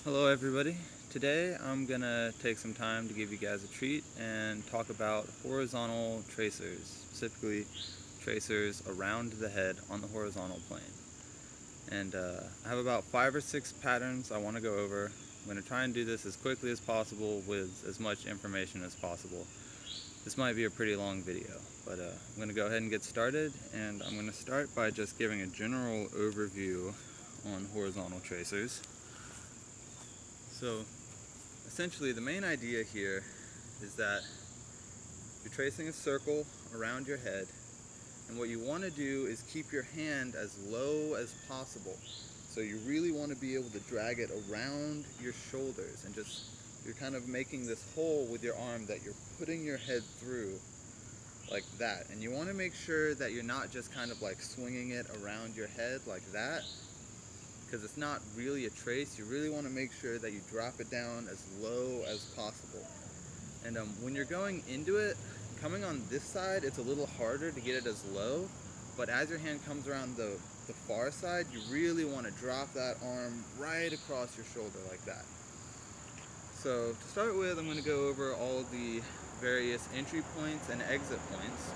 Hello everybody. Today I'm gonna take some time to give you guys a treat and talk about horizontal tracers, specifically tracers around the head on the horizontal plane. And I have about 5 or 6 patterns I want to go over. I'm going to try and do this as quickly as possible with as much information as possible. This might be a pretty long video, but I'm going to go ahead and get started, and I'm going to start by just giving a general overview on horizontal tracers. So essentially the main idea here is that you're tracing a circle around your head, and what you want to do is keep your hand as low as possible. So you really want to be able to drag it around your shoulders, and you're kind of making this hole with your arm that you're putting your head through like that. And you want to make sure that you're not just kind of like swinging it around your head like that, because it's not really a trace. You really want to make sure that you drop it down as low as possible. And when you're going into it, coming on this side, it's a little harder to get it as low, but as your hand comes around the far side, you really want to drop that arm right across your shoulder like that. So to start with, I'm going to go over all of the various entry points and exit points,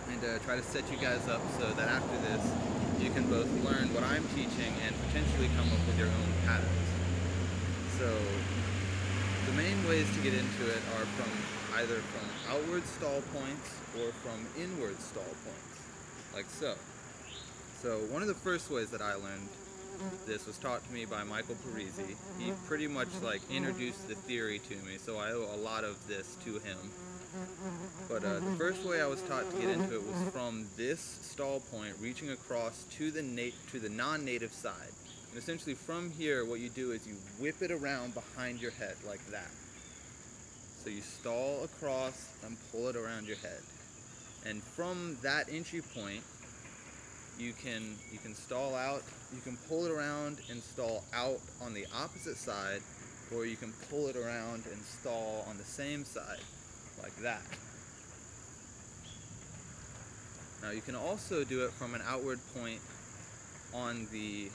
and try to set you guys up so that after this you can both learn what I'm teaching and potentially come up with your own patterns. So the main ways to get into it are either from outward stall points or from inward stall points, like so. So one of the first ways that I learned this was taught to me by Michael Parisi. He pretty much like introduced the theory to me, so I owe a lot of this to him. But the first way I was taught to get into it was from this stall point, reaching across to the non-native side. And essentially from here, what you do is you whip it around behind your head like that. So you stall across and pull it around your head. And from that entry point, you can stall out, you can pull it around and stall out on the opposite side, or you can pull it around and stall on the same side, like that. Now you can also do it from an outward point on the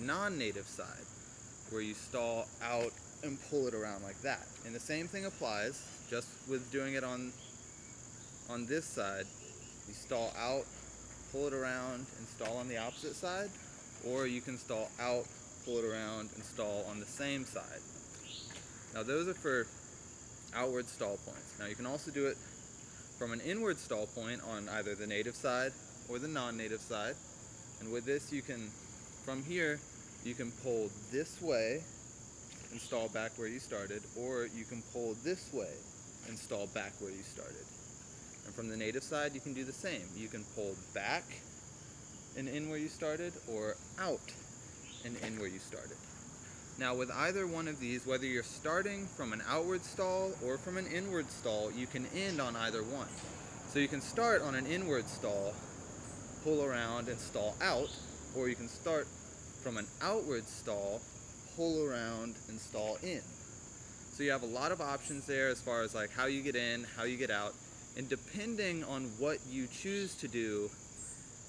non-native side, where you stall out and pull it around like that. And the same thing applies, just with doing it on this side. You stall out, pull it around, and stall on the opposite side, or you can stall out, pull it around, and stall on the same side. Now those are for outward stall points. Now you can also do it from an inward stall point on either the native side or the non-native side. And with this, from here, you can pull this way and stall back where you started, or you can pull this way and stall back where you started. And from the native side, you can do the same. You can pull back and in where you started, or out and in where you started. Now with either one of these, whether you're starting from an outward stall or from an inward stall, you can end on either one. So you can start on an inward stall, pull around and stall out, or you can start from an outward stall, pull around and stall in. So you have a lot of options there as far as like how you get in, how you get out, and depending on what you choose to do,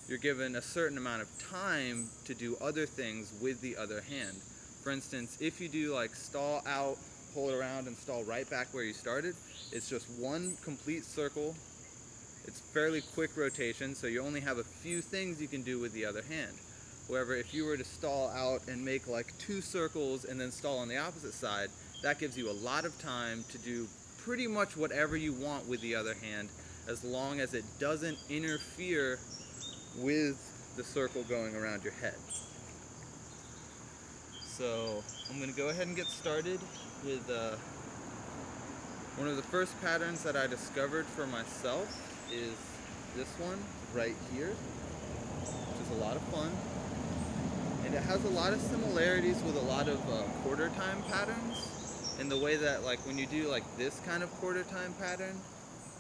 you're given a certain amount of time to do other things with the other hand. For instance, if you do like stall out, pull it around, and stall right back where you started, it's just one complete circle. It's fairly quick rotation, so you only have a few things you can do with the other hand. However, if you were to stall out and make like 2 circles and then stall on the opposite side, that gives you a lot of time to do pretty much whatever you want with the other hand, as long as it doesn't interfere with the circle going around your head. So I'm going to go ahead and get started with one of the first patterns that I discovered for myself is this one right here, which is a lot of fun. And it has a lot of similarities with a lot of quarter time patterns, in the way that like when you do like this kind of quarter time pattern,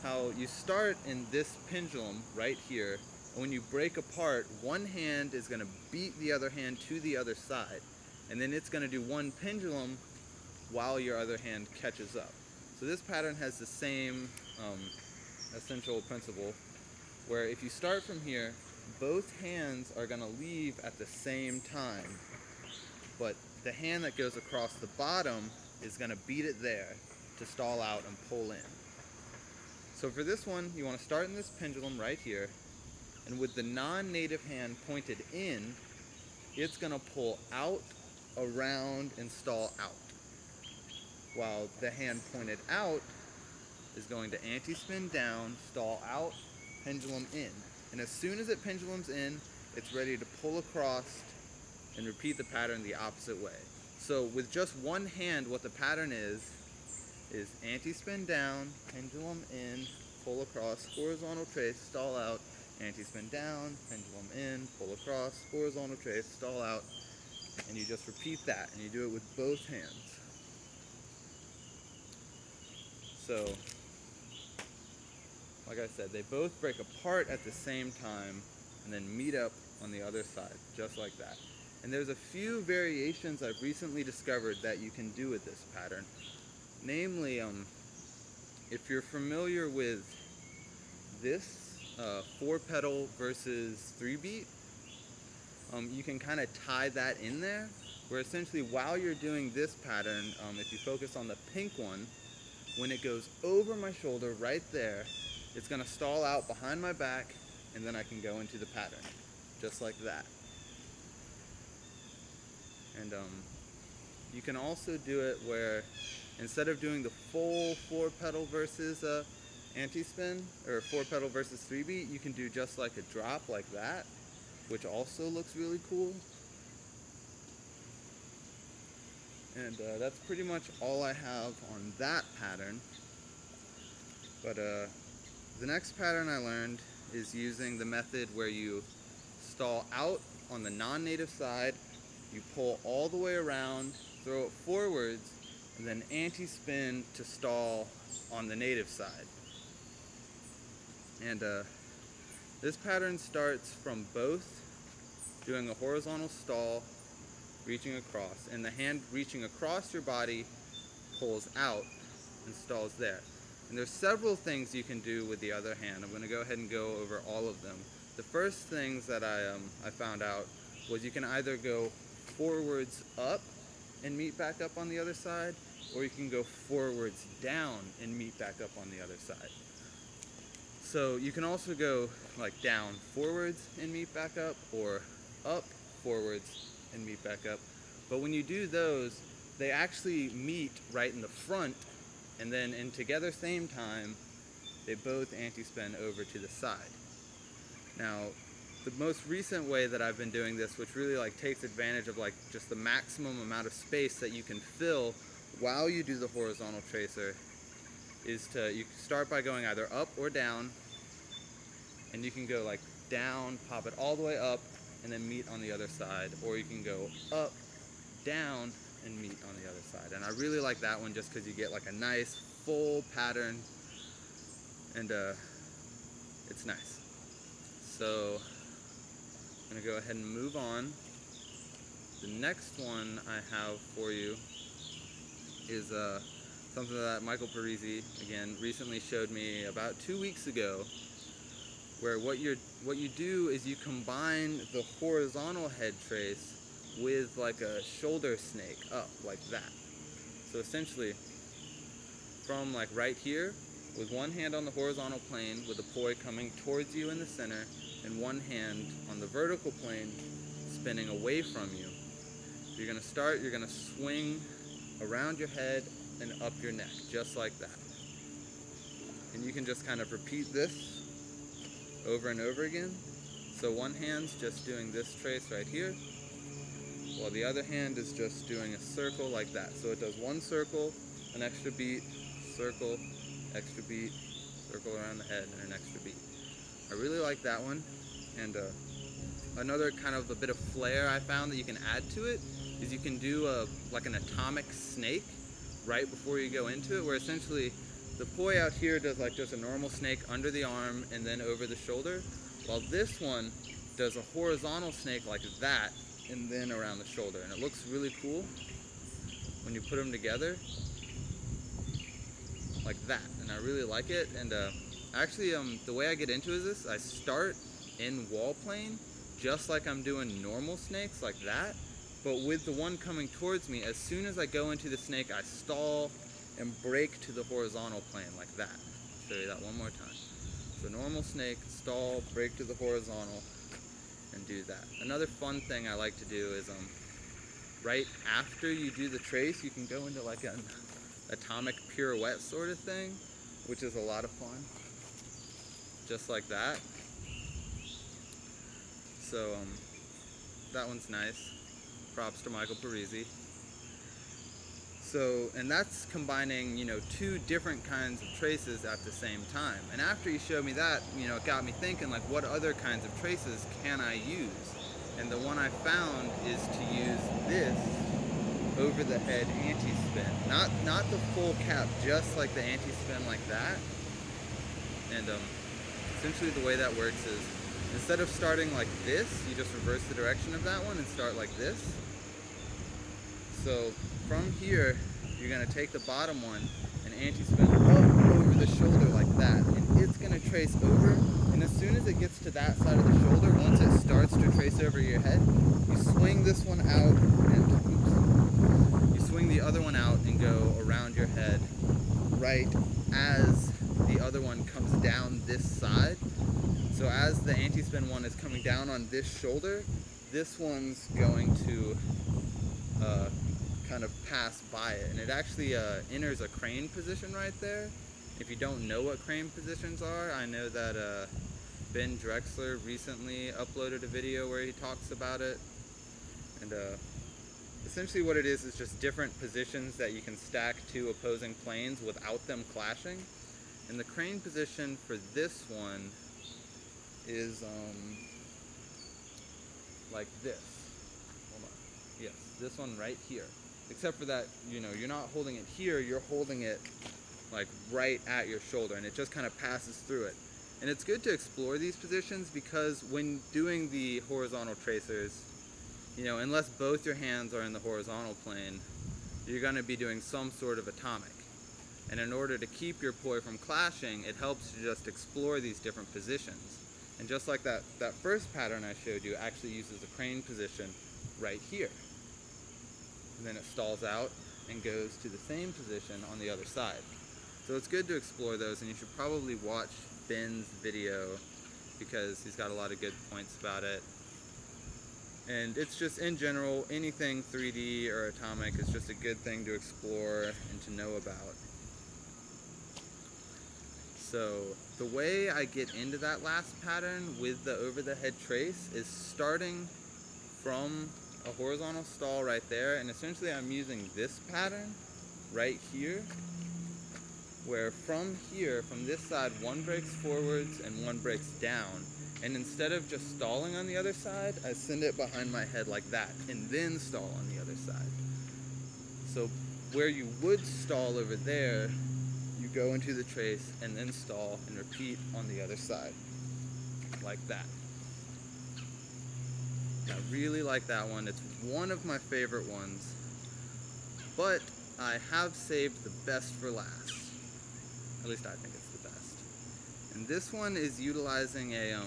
how you start in this pendulum right here, and when you break apart, one hand is going to beat the other hand to the other side, and then it's going to do one pendulum while your other hand catches up. So this pattern has the same essential principle, where if you start from here, both hands are going to leave at the same time, but the hand that goes across the bottom is going to beat it there to stall out and pull in. So for this one, you want to start in this pendulum right here, and with the non-native hand pointed in, it's going to pull out, around, and stall out. While the hand pointed out is going to anti-spin down, stall out, pendulum in. And as soon as it pendulums in, it's ready to pull across and repeat the pattern the opposite way. So with just one hand, what the pattern is anti-spin down, pendulum in, pull across, horizontal trace, stall out, anti-spin down, pendulum in, pull across, horizontal trace, stall out, and you just repeat that, and you do it with both hands. So, like I said, they both break apart at the same time and then meet up on the other side, just like that. And there's a few variations I've recently discovered that you can do with this pattern. Namely, if you're familiar with this 4-pedal versus 3-beat, you can kind of tie that in there, where essentially while you're doing this pattern, if you focus on the pink one, when it goes over my shoulder right there, it's going to stall out behind my back, and then I can go into the pattern, just like that. And you can also do it where instead of doing the full 4-pedal versus anti-spin, or 4-pedal versus 3-beat, you can do just like a drop like that, which also looks really cool. And that's pretty much all I have on that pattern. But the next pattern I learned is using the method where you stall out on the non-native side, you pull all the way around, throw it forwards, and then anti-spin to stall on the native side. And this pattern starts from both doing a horizontal stall, reaching across, and the hand reaching across your body pulls out and stalls there. And there's several things you can do with the other hand. I'm going to go ahead and go over all of them. The first things that I found out was you can either go forwards up and meet back up on the other side, or you can go forwards down and meet back up on the other side. So you can also go like down forwards and meet back up, or up forwards and meet back up. But when you do those, they actually meet right in the front, and then in together same time, they both anti-spin over to the side. Now, the most recent way that I've been doing this, which really like takes advantage of like just the maximum amount of space that you can fill while you do the horizontal tracer, is you start by going either up or down, and you can go like down, pop it all the way up, and then meet on the other side, or you can go up, down, and meet on the other side. And I really like that one just because you get like a nice full pattern, and it's nice. So I'm gonna go ahead and move on. The next one I have for you is something that Michael Parisi, again, recently showed me about 2 weeks ago, where what you do is you combine the horizontal head trace with like a shoulder snake up like that. So essentially from like right here, with one hand on the horizontal plane with the poi coming towards you in the center, and one hand on the vertical plane spinning away from you. So you're going to start, you're going to swing around your head and up your neck, just like that. And you can just kind of repeat this over and over again. So one hand's just doing this trace right here, while the other hand is just doing a circle like that. So it does one circle, an extra beat, circle, extra beat, circle around the head, and an extra beat. I really like that one. And another kind of a bit of flair I found that you can add to it is you can do like an atomic snake right before you go into it, where essentially the poi out here does like just a normal snake under the arm and then over the shoulder, while this one does a horizontal snake like that and then around the shoulder. And it looks really cool when you put them together like that, and I really like it. And actually the way I get into is this: I start in wall plane just like I'm doing normal snakes like that, But with the one coming towards me, as soon as I go into the snake, I stall and brake to the horizontal plane like that. I'll show you that one more time. So normal snake, stall, brake to the horizontal, and do that. Another fun thing I like to do is right after you do the trace, you can go into like an atomic pirouette sort of thing, which is a lot of fun. Just like that. So that one's nice. Props to Michael Parisi. So, and that's combining, you know, two different kinds of traces at the same time. And after he showed me that, you know, it got me thinking, like, what other kinds of traces can I use? And the one I found is to use this over the head anti-spin. Not the full cap, just like the anti-spin like that. And essentially the way that works is, instead of starting like this, you just reverse the direction of that one and start like this. So from here, you're going to take the bottom one and anti-spin up over the shoulder like that. And it's going to trace over. And as soon as it gets to that side of the shoulder, once it starts to trace over your head, you swing this one out and you swing the other one out and go around your head right as the other one comes down this side. So as the anti-spin one is coming down on this shoulder, this one's going to kind of pass by it. And it actually enters a crane position right there. If you don't know what crane positions are, I know that Ben Drexler recently uploaded a video where he talks about it. And essentially what it is just different positions that you can stack two opposing planes without them clashing. And the crane position for this one is like this. Hold on. Yes, this one right here. Except for that, you know, you're not holding it here, you're holding it like right at your shoulder, and it just kind of passes through it. And it's good to explore these positions because when doing the horizontal tracers, you know, unless both your hands are in the horizontal plane, you're going to be doing some sort of atomic. And in order to keep your poi from clashing, it helps to just explore these different positions. And just like that first pattern I showed you actually uses a crane position right here. And then it stalls out and goes to the same position on the other side. So it's good to explore those, and you should probably watch Ben's video because he's got a lot of good points about it. And it's just, in general, anything 3D or atomic is just a good thing to explore and to know about. So the way I get into that last pattern with the over the head trace is starting from a horizontal stall right there, and essentially I'm using this pattern right here, where from here, from this side, one breaks forwards and one breaks down. And instead of just stalling on the other side, I send it behind my head like that, and then stall on the other side. So where you would stall over there, you go into the trace and then stall and repeat on the other side, like that. I really like that one. It's one of my favorite ones, but I have saved the best for last. At least I think it's the best. And this one is utilizing a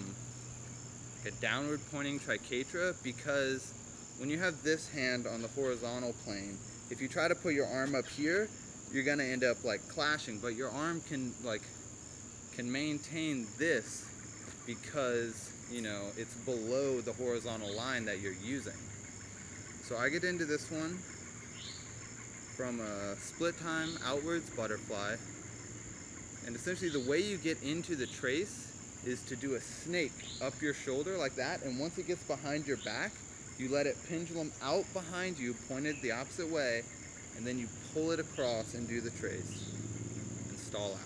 downward pointing triquetra, because when you have this hand on the horizontal plane, if you try to put your arm up here, you're gonna end up like clashing, but your arm can maintain this because, you know, it's below the horizontal line that you're using. So I get into this one from a split time outwards butterfly. And essentially the way you get into the trace is to do a snake up your shoulder like that, and once it gets behind your back, you let it pendulum out behind you, pointed the opposite way, and then you pull it across and do the trace and stall out.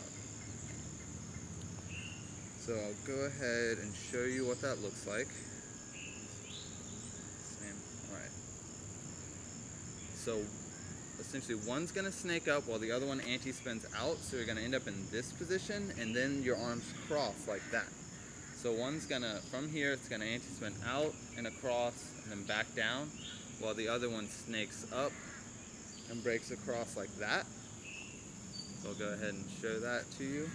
So I'll go ahead and show you what that looks like. Same. Alright. So essentially one's going to snake up while the other one anti-spins out, so you're going to end up in this position, and then your arms cross like that. So one's going to, from here, it's going to anti-spin out and across and then back down, while the other one snakes up and breaks across like that. So I'll go ahead and show that to you.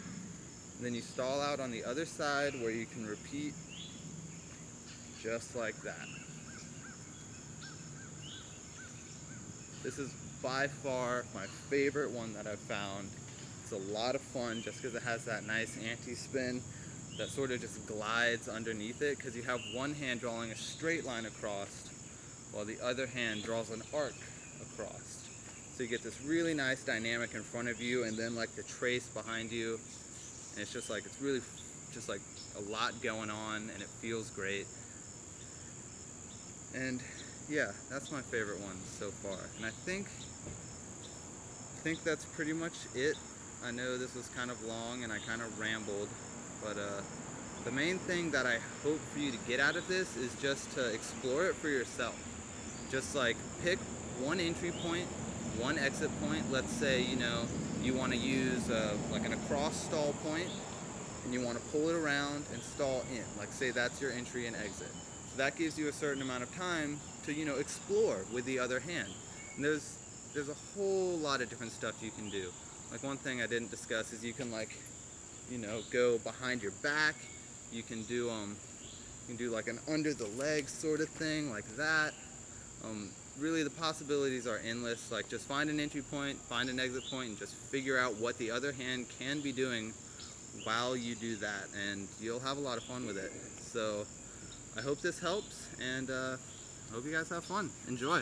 And then you stall out on the other side where you can repeat just like that. This is by far my favorite one that I've found. It's a lot of fun just because it has that nice anti-spin that sort of just glides underneath it, because you have one hand drawing a straight line across while the other hand draws an arc across. So you get this really nice dynamic in front of you and then like the trace behind you, and it's just like, it's really just like a lot going on and it feels great. And yeah, that's my favorite one so far. And I think that's pretty much it. I know this was kind of long and I kind of rambled, but the main thing that I hope for you to get out of this is just to explore it for yourself. Just like pick one entry point, one exit point. Let's say, you know, you want to use like an across stall point and you want to pull it around and stall in. Like say that's your entry and exit. So that gives you a certain amount of time to, you know, explore with the other hand. And there's a whole lot of different stuff you can do. Like one thing I didn't discuss is you can, like, you know, go behind your back. You can do like an under the leg sort of thing like that. Really the possibilities are endless. Like just find an entry point, find an exit point, and just figure out what the other hand can be doing while you do that, and you'll have a lot of fun with it. So I hope this helps, and I hope you guys have fun. Enjoy.